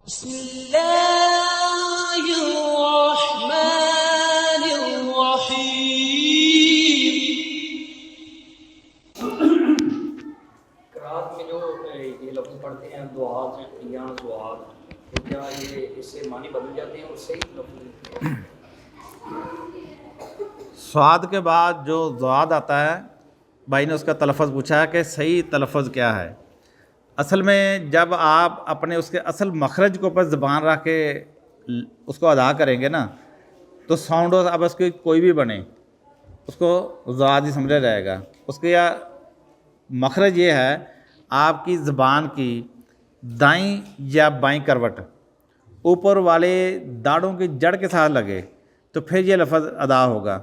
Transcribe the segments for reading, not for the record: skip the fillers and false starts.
بسم اللہ الرحمن الرحیم۔ قرآت میں جو یہ لفظ پڑھتے ہیں دعات یا زوات، تو کیا یہ اس سے معنی بدل جاتے ہیں اور صحیح لفظ؟ سعاد کے بعد جو زواد آتا ہے، بھائی نے اس کا تلفظ پوچھا ہے کہ صحیح تلفظ کیا ہے۔ اصل میں جب آپ اپنے اس کے اصل مخرج کے اوپر زبان رکھ کے اس کو ادا کریں گے نا، تو ساؤنڈ اب اس کی کوئی بھی بنے اس کو زواد ہی سمجھا جائے گا۔ اس کا مخرج یہ ہے، آپ کی زبان کی دائیں یا بائیں کروٹ اوپر والے داڑھوں کی جڑ کے ساتھ لگے تو پھر یہ لفظ ادا ہوگا۔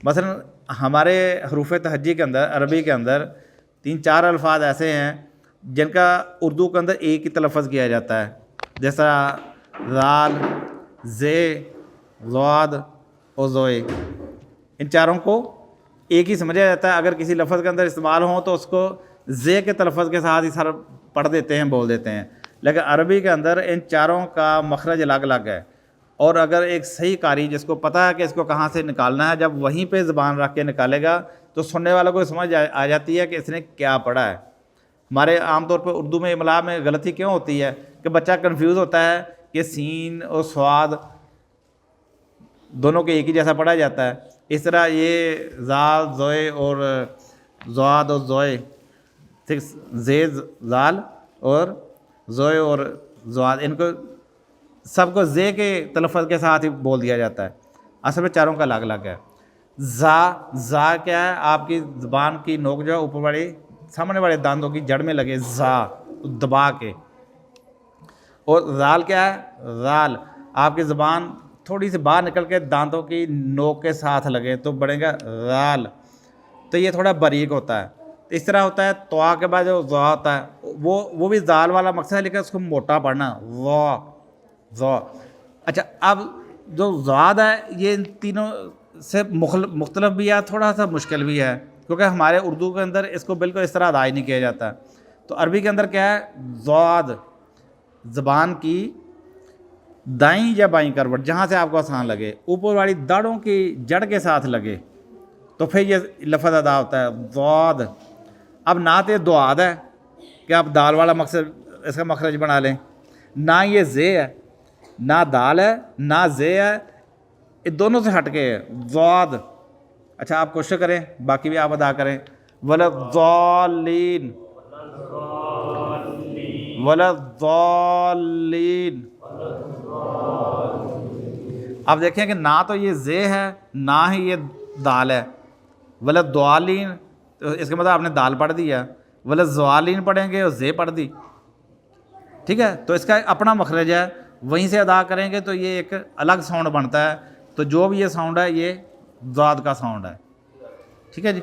مثلا ہمارے حروف تہجی کے اندر، عربی کے اندر 3-4 الفاظ ایسے ہیں جن کا اردو کے اندر ایک ہی تلفظ کیا جاتا ہے، جیسا زال، زے، زواد اور زوئے۔ ان چاروں کو ایک ہی سمجھا جاتا ہے۔ اگر کسی لفظ کے اندر استعمال ہوں تو اس کو زے کے تلفظ کے ساتھ ہی سر پڑھ دیتے ہیں، بول دیتے ہیں، لیکن عربی کے اندر ان چاروں کا مخرج الگ الگ ہے۔ اور اگر ایک صحیح قاری جس کو پتہ ہے کہ اس کو کہاں سے نکالنا ہے، جب وہیں پہ زبان رکھ کے نکالے گا تو سننے والوں کو سمجھ آ جاتی ہے کہ اس نے کیا پڑھا ہے۔ ہمارے عام طور پہ اردو میں املا میں غلطی کیوں ہوتی ہے کہ بچہ کنفیوز ہوتا ہے کہ سین اور سواد دونوں کے ایک ہی جیسا پڑھا جاتا ہے۔ اس طرح یہ زال، زوئے اور زواد اور زوئے، زے، زال اور زوئے اور زواد، ان کو سب کو زے کے تلفظ کے ساتھ ہی بول دیا جاتا ہے۔ اصل میں چاروں کا الگ الگ ہے۔ زا کیا ہے؟ آپ کی زبان کی نوک جو ہے اوپر والے سامنے والے دانتوں کی جڑ میں لگے، زا دبا کے۔ اور زال کیا ہے؟ زال آپ کی زبان تھوڑی سی باہر نکل کے دانتوں کی نوک کے ساتھ لگے تو بڑھے گا زال، تو یہ تھوڑا باریک ہوتا ہے۔ اس طرح ہوتا ہے توا کے بعد جو زا ہوتا ہے وہ بھی زال والا مقصد ہے، لیکن اس کو موٹا پڑھنا، زا۔ اچھا، اب جو زواد ہے یہ ان تینوں سے مختلف بھی ہے، تھوڑا سا مشکل بھی ہے، کیونکہ ہمارے اردو کے اندر اس کو بالکل اس طرح ادا ہی نہیں کیا جاتا۔ تو عربی کے اندر کیا ہے؟ زواد زبان کی دائیں یا بائیں کروٹ جہاں سے آپ کو آسان لگے، اوپر والی داڑھوں کی جڑ کے ساتھ لگے تو پھر یہ لفظ ادا ہوتا ہے، زواد۔ اب نہ تو یہ دعاد ہے کہ آپ دال والا مقصد اس کا مخرج بنا لیں، نہ یہ زے ہے، نہ دال ہے، نہ زے ہے، یہ دونوں سے ہٹ کے ہے زواد۔ اچھا، آپ کوشش کریں، باقی بھی آپ ادا کریں، وَلَضَّالِّينَ، وَلَضَّالِّينَ۔ آپ دیکھیں کہ نہ تو یہ زے ہے نہ ہی یہ دال ہے۔ وَلَضَّالِّينَ تو اس کے مطلب آپ نے دال پڑھ دیا، وَلَضَّالِّينَ پڑھیں گے اور زے پڑھ دی، ٹھیک ہے؟ تو اس کا اپنا مخرج ہے، وہیں سے ادا کریں گے تو یہ ایک الگ ساؤنڈ بنتا ہے۔ تو جو بھی یہ ساؤنڈ ہے یہ زاد کا ساؤنڈ ہے، ٹھیک ہے جی۔